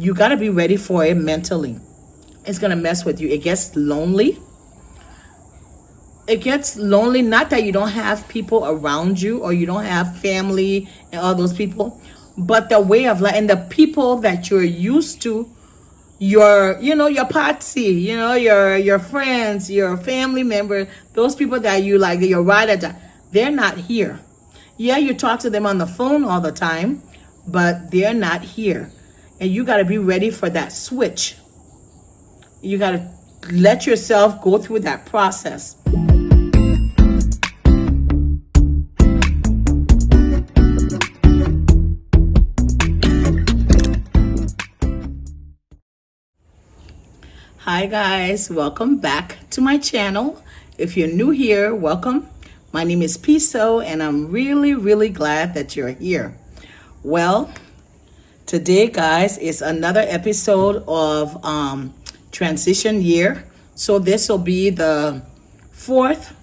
you got to be ready for it mentally. It's going to mess with you. It gets lonely. It gets lonely, not that you don't have people around you or you don't have family and all those people, but the way of life and the people that you're used to, your patsy, your friends, your family member, those people that you like, your ride or die, they're not here. Yeah, you talk to them on the phone all the time, but they're not here. And you got to be ready for that switch. You got to let yourself go through that process. Hi guys, welcome back to my channel. If you're new here, welcome. My name is Piso and I'm really glad that you're here. Well, today guys is another episode of transition year. So this will be the 4th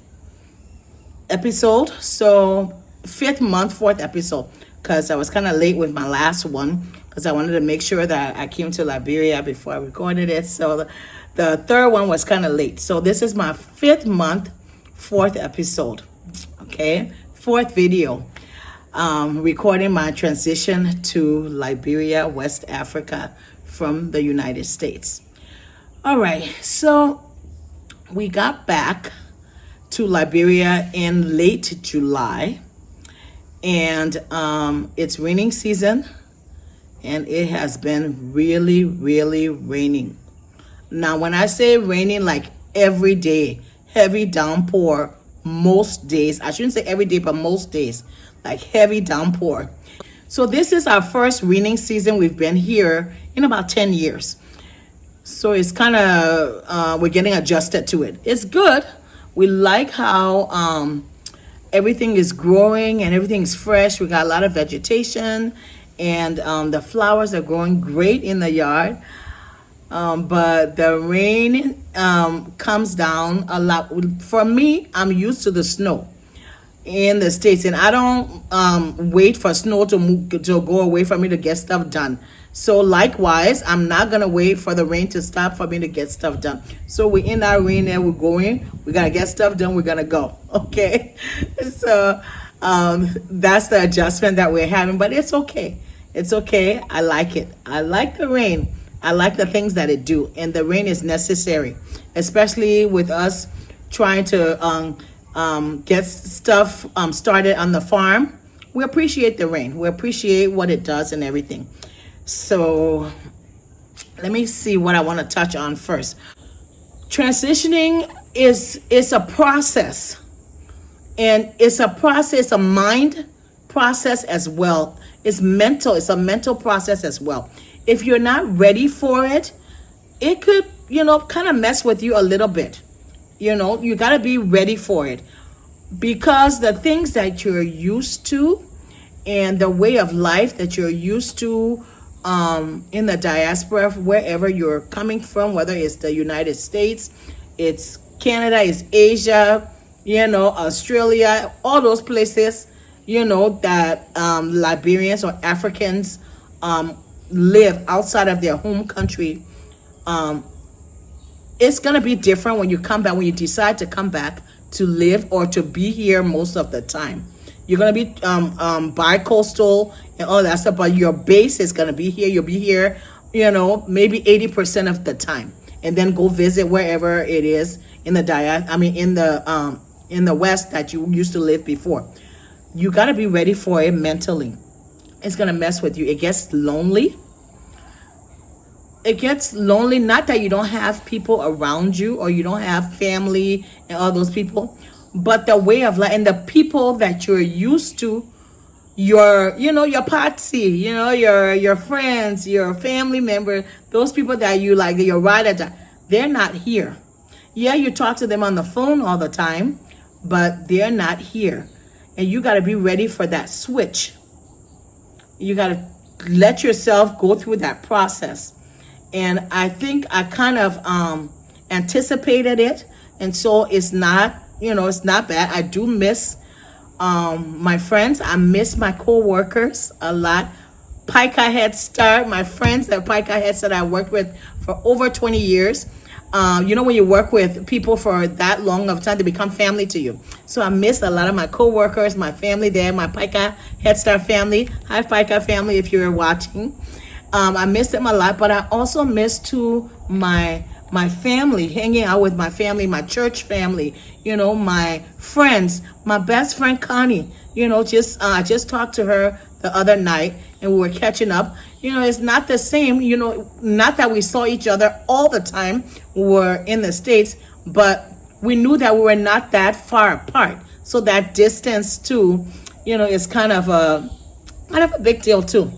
episode. So 5th month, 4th episode, because I was kind of late with my last one because I wanted to make sure that I came to Liberia before I recorded it. So the third one was kind of late. So this is my 5th month, 4th episode. Okay, 4th video. Recording my transition to Liberia, West Africa from the United States. All right, so we got back to Liberia in late July, and it's raining season, and it has been really raining. Now, when I say raining, like every day, heavy downpour, most days. I shouldn't say every day, but most days, like heavy downpour. So this is our first raining season. We've been here in about 10 years. So it's kind of, we're getting adjusted to it. It's good. We like how everything is growing and everything is fresh. We got a lot of vegetation, and the flowers are growing great in the yard. But the rain comes down a lot. For me, I'm used to the snow in the States, and I don't wait for snow to go away for me to get stuff done. So likewise, I'm not gonna wait for the rain to stop for me to get stuff done. So we're in our rain and we're going. We gotta get stuff done. We're gonna go. Okay. So that's the adjustment that we're having, but it's okay. It's okay. I like it. I like the rain. I like the things that it do, and the rain is necessary, especially with us trying to get stuff started on the farm. We appreciate the rain. We appreciate what it does and everything. So let me see what I want to touch on first. Transitioning is a process, and it's a process, a mind process as well. It's mental. It's a mental process as well. If you're not ready for it, it could, kind of mess with you a little bit. You got to be ready for it, because the things that you're used to and the way of life that you're used to in the diaspora, wherever you're coming from, whether it's the United States, it's Canada, it's Asia, Australia, all those places, that Liberians or Africans live outside of their home country. It's gonna be different when you come back, when you decide to come back to live or to be here most of the time. You're gonna be bi-coastal and all that stuff, but your base is gonna be here. You'll be here, maybe 80% of the time, and then go visit wherever it is in the in the West that you used to live before. You gotta be ready for it mentally. It's gonna mess with you. It gets lonely. It gets lonely, not that you don't have people around you or you don't have family and all those people, but the way of life and the people that you're used to, your patsy, your friends, your family member, those people that you like, your ride or die, they're not here. Yeah, you talk to them on the phone all the time, but they're not here. And you got to be ready for that switch. You got to let yourself go through that process. And I think I kind of anticipated it. And so it's not, it's not bad. I do miss my friends. I miss my co-workers a lot. Pica Head Start, my friends at Pica Head Start I worked with for over 20 years. You know, when you work with people for that long of time, they become family to you. So I miss a lot of my co-workers, my family there, my Pica Head Start family. Hi, Pica family, if you're watching. I miss them a lot, but I also miss too my family, hanging out with my family, my church family, you know, my friends, my best friend Connie. You know, I just talked to her the other night and we were catching up. You know, it's not the same, you know, not that we saw each other all the time. We were in the States, but we knew that we were not that far apart. So that distance too, you know, is kind of a big deal too.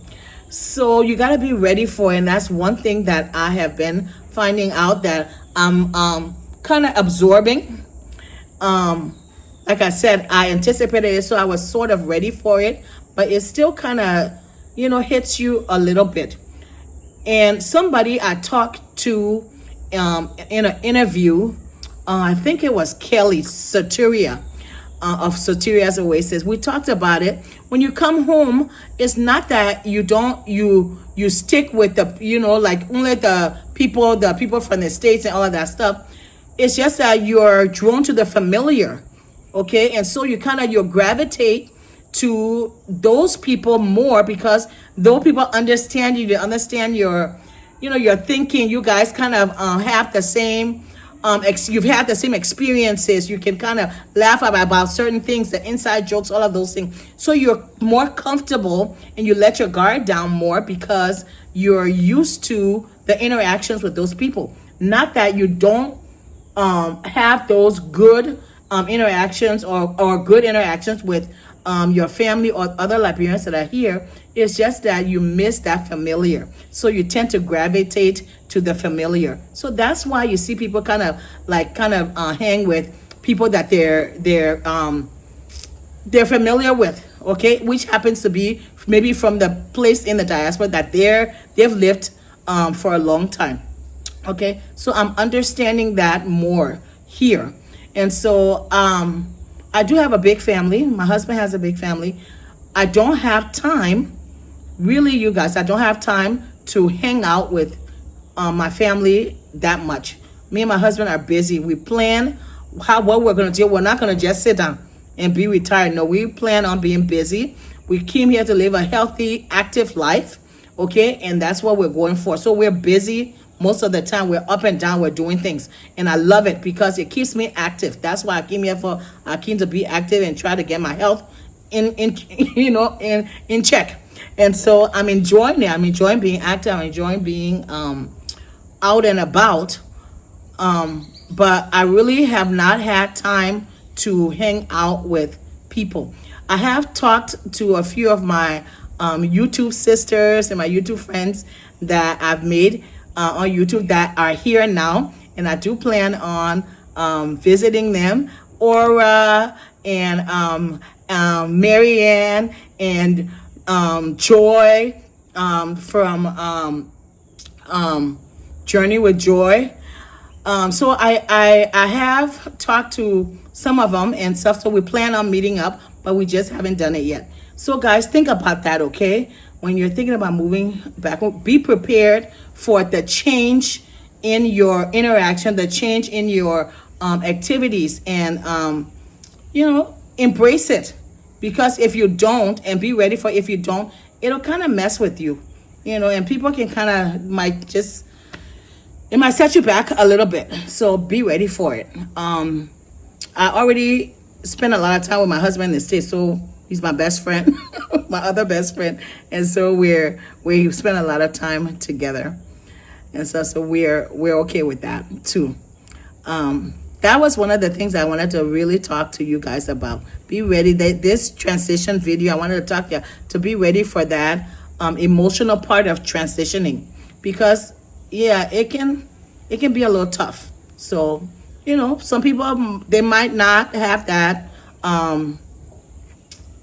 So you got to be ready for it. And that's one thing that I have been finding out that I'm kind of absorbing. Like I said, I anticipated it, so I was sort of ready for it, but it still kind of, you know, hits you a little bit. And somebody I talked to in an interview, I think it was Kelly Soteria of Soteria's Oasis. We talked about it. When you come home, it's not that you stick with the, you know, like only the people from the States and all of that stuff. It's just that you're drawn to the familiar, okay? And so you gravitate to those people more because those people understand you, they understand your, you know, your thinking. You guys kind of have the same, you've had the same experiences. You can kind of laugh about certain things, the inside jokes, all of those things. So you're more comfortable and you let your guard down more because you're used to the interactions with those people. Not that you don't have those good interactions or good interactions with your family or other Liberians that are here. It's just that you miss that familiar. So you tend to gravitate to the familiar. So that's why you see people kind of hang with people that they're familiar with, okay? Which happens to be maybe from the place in the diaspora that they've lived for a long time. Okay, so I'm understanding that more here. And so I do have a big family. My husband has a big family. I don't have time, really, you guys, I don't have time to hang out with my family that much. Me and my husband are busy. We plan what we're going to do. We're not going to just sit down and be retired. No, we plan on being busy. We came here to live a healthy, active life, okay? And that's what we're going for. So we're busy. Most of the time, we're up and down, we're doing things. And I love it because it keeps me active. That's why I came here for. I came to be active and try to get my health in check. And so I'm enjoying it. I'm enjoying being active. I'm enjoying being out and about. But I really have not had time to hang out with people. I have talked to a few of my YouTube sisters and my YouTube friends that I've made on YouTube that are here now, and I do plan on visiting them. Aura and Marianne and Joy from Journey with Joy. So I have talked to some of them and stuff, so we plan on meeting up, but we just haven't done it yet. So guys, think about that, okay? When you're thinking about moving back, be prepared for the change in your interaction, the change in your activities, and embrace it. Because if you don't, and be ready for it, if you don't, it'll kind of mess with you, and people can it might set you back a little bit. So be ready for it. I already spent a lot of time with my husband in the States, so he's my best friend, my other best friend, and so we spend a lot of time together, and so we're okay with that too. That was one of the things I wanted to really talk to you guys about. Be ready. This transition video, I wanted to talk to you to be ready for that emotional part of transitioning, because it can be a little tough. So some people, they might not have that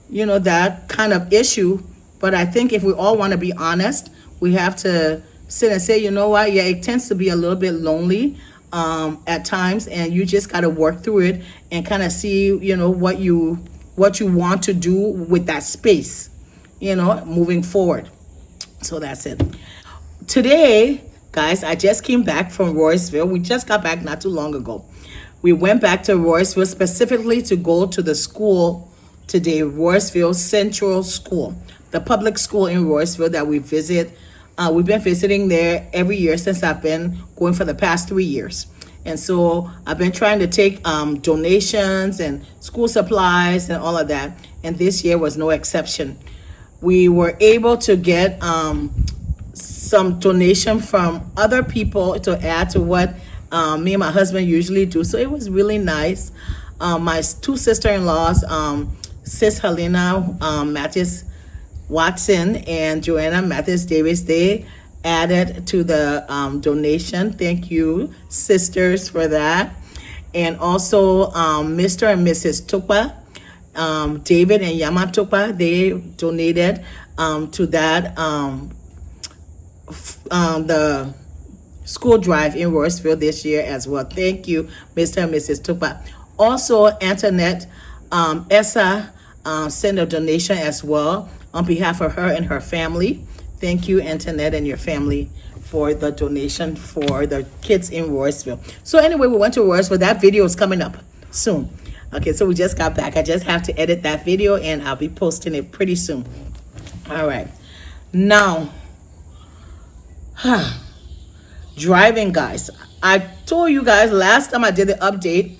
that kind of issue, but I think if we all want to be honest, we have to sit and say, you know what, it tends to be a little bit lonely at times, and you just got to work through it and kind of see what you want to do with that space moving forward. So that's it. Today, guys, I just came back from Royceville. We just got back not too long ago. We went back to Royceville specifically to go to the school today, Royceville Central School, the public school in Royceville that we visit. We've been visiting there every year since I've been going for the past 3 years. And so I've been trying to take donations and school supplies and all of that. And this year was no exception. We were able to get some donation from other people to add to what me and my husband usually do. So it was really nice. My two sister-in-laws, Sis Helena Mattis Watson and Joanna Mattis Davis, they added to the donation. Thank you, sisters, for that. And also Mr. and Mrs. Tukpa, David and Yama Tukpa, they donated to that the school drive in Royceville this year as well. Thank you, Mr. and Mrs. Tukpa. Also, Antoinette Essa sent a donation as well on behalf of her and her family. Thank you, Antoinette, and your family for the donation for the kids in Royceville. So anyway, we went to Royceville. That video is coming up soon. Okay, so we just got back. I just have to edit that video, and I'll be posting it pretty soon. All right. Now, driving, guys. I told you guys last time I did the update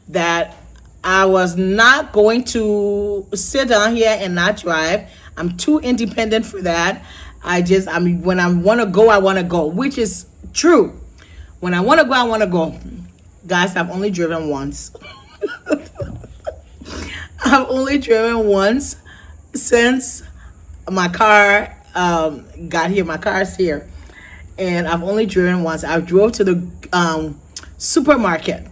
that I was not going to sit down here and not drive. I'm too independent for that. When I want to go, I want to go, which is true. When I want to go, I want to go. Guys, I've only driven once. I've only driven once since my car got here. My car's here. And I've only driven once. I drove to the supermarket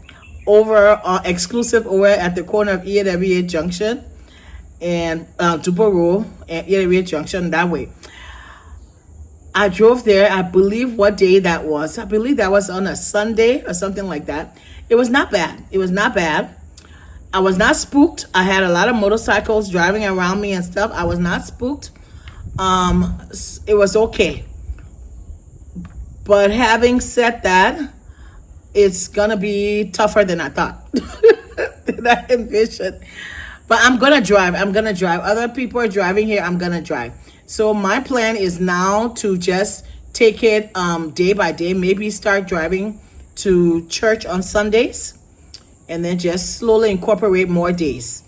over exclusive over at the corner of EAWA Junction and Dupa Road and EAWA Junction that way. I drove there. I believe what day that was. I believe that was on a Sunday or something like that. It was not bad. It was not bad. I was not spooked. I had a lot of motorcycles driving around me and stuff. I was not spooked. It was okay. But having said that, it's gonna be tougher than I thought, than I envisioned. But I'm gonna drive. I'm gonna drive. Other people are driving here. I'm gonna drive. So my plan is now to just take it day by day. Maybe start driving to church on Sundays, and then just slowly incorporate more days.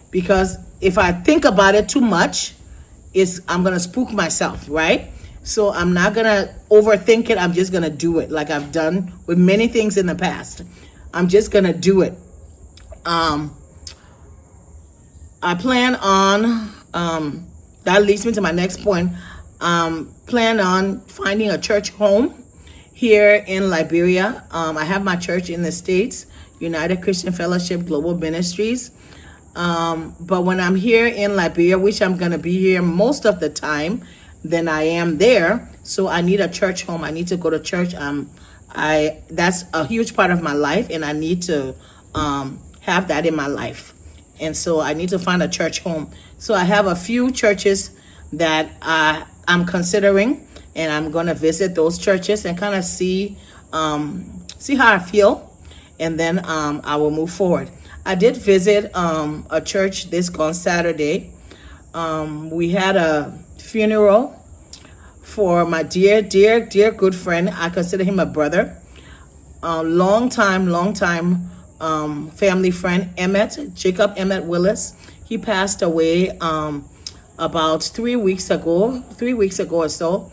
Because if I think about it too much, I'm gonna spook myself, right? So I'm not gonna overthink it. I'm just gonna do it like I've done with many things in the past. I'm just gonna do it. I plan on, that leads me to my next point. Plan on finding a church home here in Liberia. I have my church in the States, United Christian Fellowship Global Ministries. But when I'm here in Liberia, which I'm gonna be here most of the time, than I am there, so I need a church home. I need to go to church. That's a huge part of my life, and I need to have that in my life. And so I need to find a church home. So I have a few churches that I'm considering, and I'm gonna visit those churches and kind of see how I feel, and then I will move forward. I did visit a church this gone Saturday. We had a funeral for my dear good friend. I consider him a brother, long time family friend, Jacob Emmett Willis. He passed away about 3 weeks ago or so,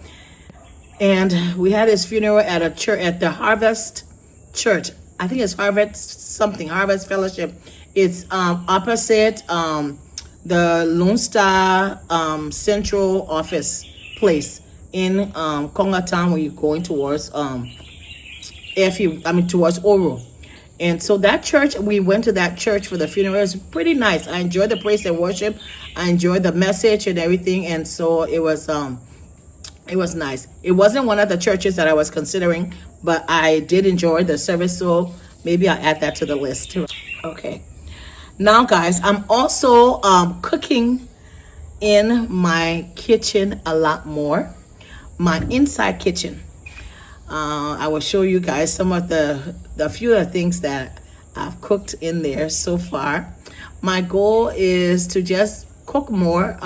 and we had his funeral at a church, at the Harvest Church. I think it's Harvest Fellowship. It's opposite the Lone Star Central Office place in Konga Town when you're going towards towards Oro. And so that church, we went to that church for the funeral. It was pretty nice. I enjoyed the praise and worship. I enjoyed the message and everything. And so it was nice. It wasn't one of the churches that I was considering, but I did enjoy the service. So maybe I'll add that to the list too. Okay. Now, guys, I'm also cooking in my kitchen a lot more. my inside kitchen. I will show you guys some of the few of the things that I've cooked in there so far. My goal is to just cook more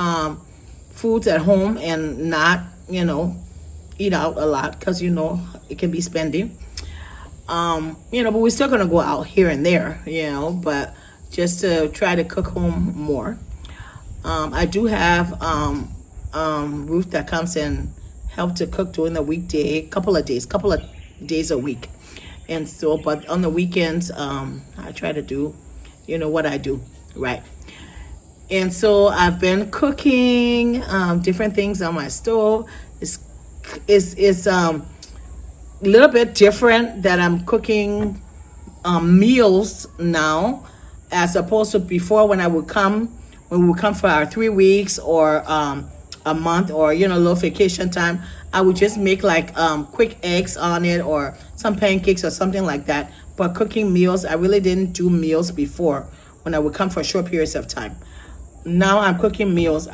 foods at home and not, eat out a lot, because it can be spending. But we're still gonna go out here and there, but just to try to cook home more. I do have Ruth that comes and help to cook during the weekday, couple of days a week. And so, but on the weekends, I try to do, what I do, right? And so I've been cooking different things on my stove. It's a little bit different that I'm cooking meals now, as opposed to before when we would come for our 3 weeks or a month, or a little vacation time. I would just make like quick eggs on it, or some pancakes or something like that. But cooking meals, I really didn't do meals before when I would come for short periods of time. Now I'm cooking meals.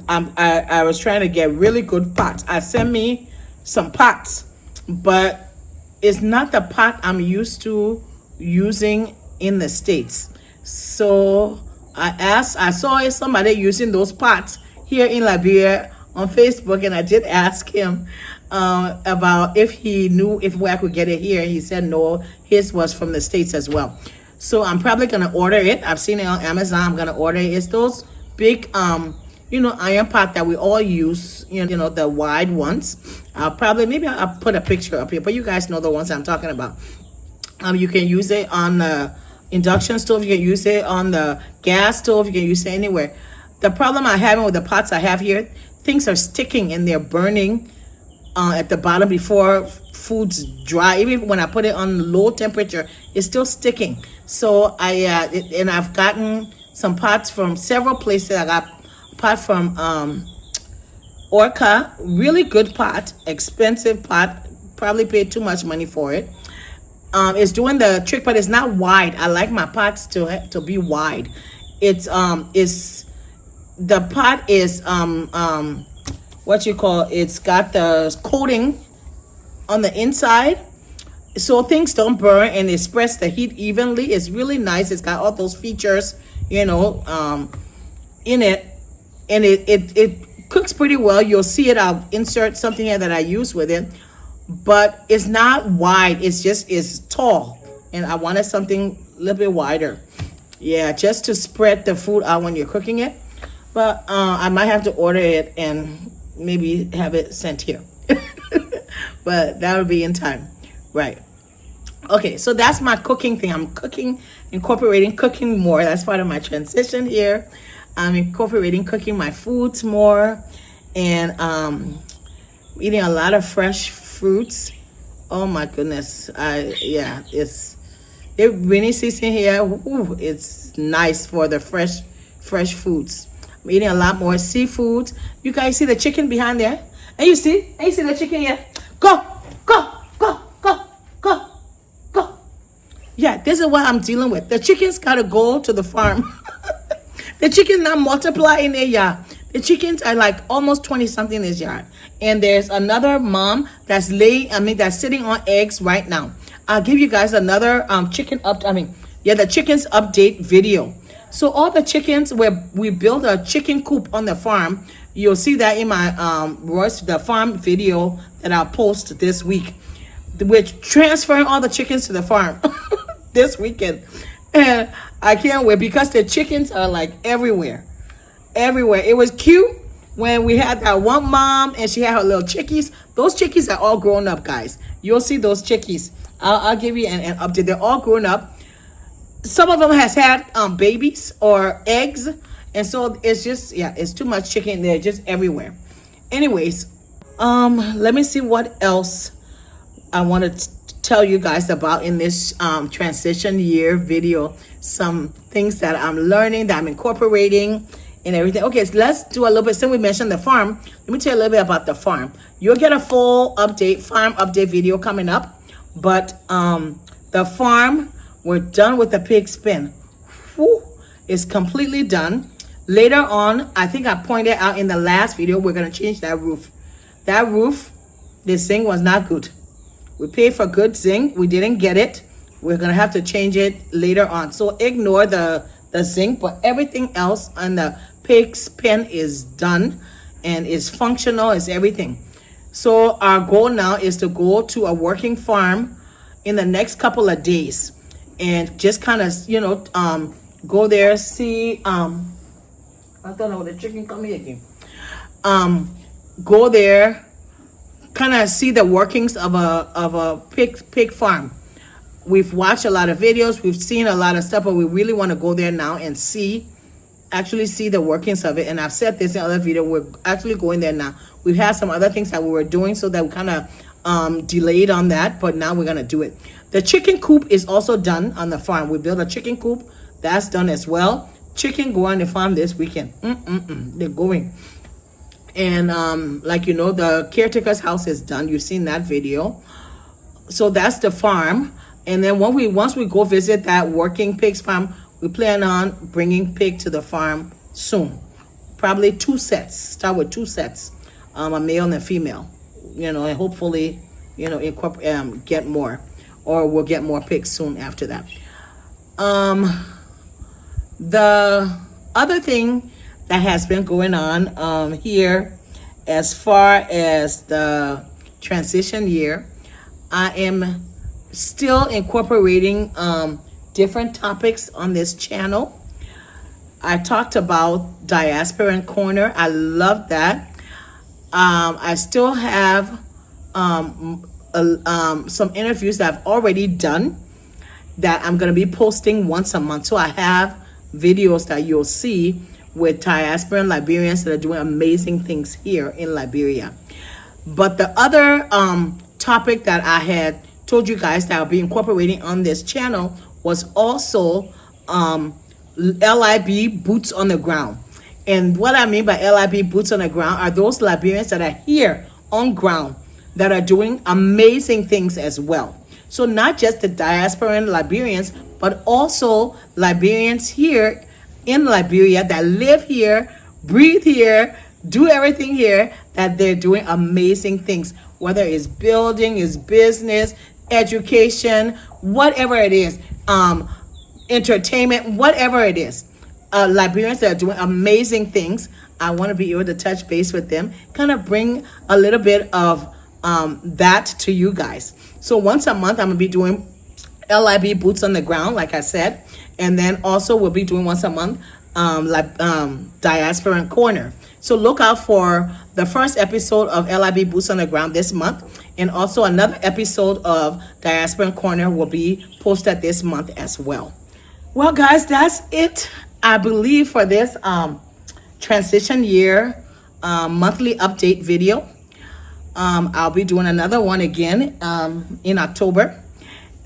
I was trying to get really good pots. I sent me some pots, but it's not the pot I'm used to using in the States. So I saw somebody using those pots here in Liberia on Facebook, and I did ask him about if he knew where I could get it here. He said no, his was from the States as well. So I'm probably gonna order it. I've seen it on Amazon. I'm gonna order it. It's those big iron pot that we all use, the wide ones. Maybe I'll put a picture up here, but you guys know the ones I'm talking about. You can use it on the induction stove, you can use it on the gas stove, you can use it anywhere. The problem I'm having with the pots I have here, things are sticking and they're burning at the bottom before food's dry. Even when I put it on low temperature, it's still sticking. So I've gotten some pots from several places. I got a pot from Orca, really good pot, expensive pot, probably paid too much money for it. It's doing the trick, but it's not wide. I like my pots to be wide. The pot is it's got the coating on the inside, so things don't burn, and it spreads the heat evenly. It's really nice. It's got all those features, in it, and it cooks pretty well. You'll see it. I'll insert something here that I use with it, but it's not wide. It's tall, and I wanted something a little bit wider. Yeah, just to spread the food out when you're cooking it. But I might have to order it and maybe have it sent here. But that would be in time. Right. Okay, so that's my cooking thing. I'm incorporating cooking more. That's part of my transition here. I'm incorporating cooking my foods more, and eating a lot of fresh fruits. Oh my goodness. It's rainy season here. Ooh, it's nice for the fresh foods. I'm eating a lot more seafood. You guys see the chicken behind there? And you see the chicken here? Go. Yeah, this is what I'm dealing with. The chickens gotta go to the farm. The chickens not multiply in their yard. The chickens are like almost 20 something in this yard. And there's another mom that's sitting on eggs right now. I'll give you guys another the chickens update video. So all the chickens, where we built a chicken coop on the farm, you'll see that in my the farm video that I'll post this week. We're transferring all the chickens to the farm this weekend. And I can't wait, because the chickens are like everywhere. It was cute when we had that one mom and she had her little chickies. Those chickies are all grown up, guys. You'll see those chickies. I'll give you an update. They're all grown up. Some of them has had babies or eggs, and so it's just it's too much chicken. They're just everywhere. Anyways, let me see what else I want to tell you guys about in this transition year video. Some things that I'm learning, that I'm incorporating, and everything. Okay, so let's do a little bit. Since we mentioned the farm, let me tell you a little bit about the farm. You'll get a full farm update video coming up. But the farm, we're done with the pig pen. It's completely done. Later on, I think I pointed out in the last video, we're going to change that roof. that roof, the zinc was not good. We paid for good zinc. We didn't get it. We're going to have to change it later on. So ignore the zinc, but everything else on the pig's pen is done and is functional, is everything. So our goal now is to go to a working farm in the next couple of days and just kind of, go there, see, I don't know, the chicken coming again. Go there, kind of see the workings of a pig farm. We've watched a lot of videos, we've seen a lot of stuff, but we really want to go there now and actually see the workings of it. And I've said this in other video, we're actually going there now. We've had some other things that we were doing, so that we kind of delayed on that, but now we're gonna do it. The chicken coop is also done on the farm. We built a chicken coop, that's done as well. Chicken go on the farm this weekend. They're going. And the caretaker's house is done. You've seen that video. So that's the farm. And then once we go visit that working pigs farm, we plan on bringing pig to the farm soon. Probably 2 sets. Start with 2 sets, a male and a female. And hopefully, incorporate get more, or we'll get more pigs soon after that. The other thing that has been going on here, as far as the transition year, I am still incorporating different topics on this channel. I talked about Diaspora Corner. I love that. I still have some interviews that I've already done that I'm going to be posting once a month. So I have videos that you'll see with Diasporan Liberians that are doing amazing things here in Liberia. But the other topic that I had told you guys that I'll be incorporating on this channel was also LIB boots on the ground. And what I mean by LIB boots on the ground are those Liberians that are here on ground that are doing amazing things as well. So not just the diasporan Liberians, but also Liberians here in Liberia that live here, breathe here, do everything here, that they're doing amazing things, whether it's building, it's business, education, whatever it is, entertainment, whatever it is. Liberians that are doing amazing things. I want to be able to touch base with them, kind of bring a little bit of that to you guys. So once a month, I'm going to be doing LIB boots on the ground, like I said. And then also we'll be doing once a month Diaspora Corner. So look out for the first episode of LIB Boots on the Ground this month. And also another episode of Diaspora Corner will be posted this month as well. Well, guys, that's it, I believe, for this transition year monthly update video. I'll be doing another one again in October.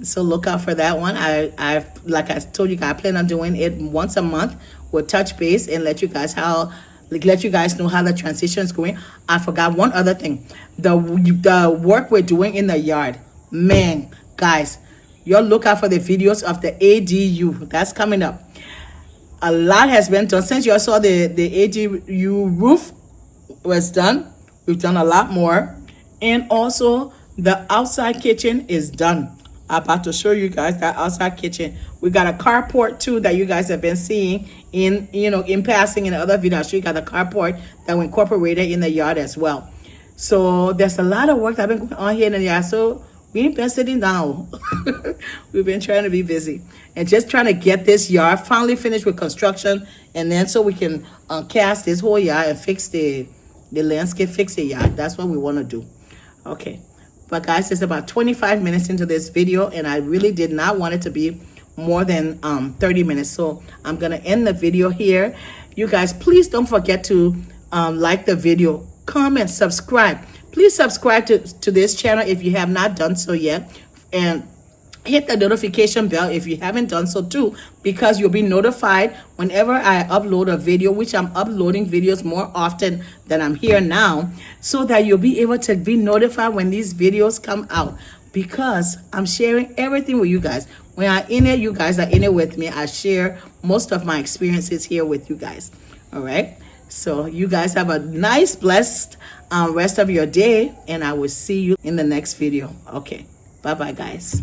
So look out for that one. I've like I told you guys, I plan on doing it once a month. We'll touch base and let you guys know how the transition is going. I forgot one other thing. The work we're doing in the yard. Man, guys, you'll look out for the videos of the ADU. That's coming up. A lot has been done. Since you all saw the ADU roof was done, we've done a lot more. And also the outside kitchen is done. I'm about to show you guys that outside kitchen. We got a carport too that you guys have been seeing in passing in the other video. I'll show you guys the carport that we incorporated in the yard as well. So there's a lot of work that has been going on here in the yard. So we ain't been sitting down. We've been trying to be busy and just trying to get this yard finally finished with construction, and then so we can cast this whole yard and fix the landscape, fix the yard. That's what we want to do. Okay. But guys, it's about 25 minutes into this video, and I really did not want it to be more than 30 minutes. So I'm going to end the video here. You guys, please don't forget to like the video, comment, subscribe. Please subscribe to this channel if you have not done so yet. And hit the notification bell if you haven't done so too, because you'll be notified whenever I upload a video, which I'm uploading videos more often than I'm here now, so that you'll be able to be notified when these videos come out, because I'm sharing everything with you guys. When I'm in it, you guys are in it with me. I share most of my experiences here with you guys. All right. So you guys have a nice, blessed rest of your day, and I will see you in the next video. Okay, bye bye guys.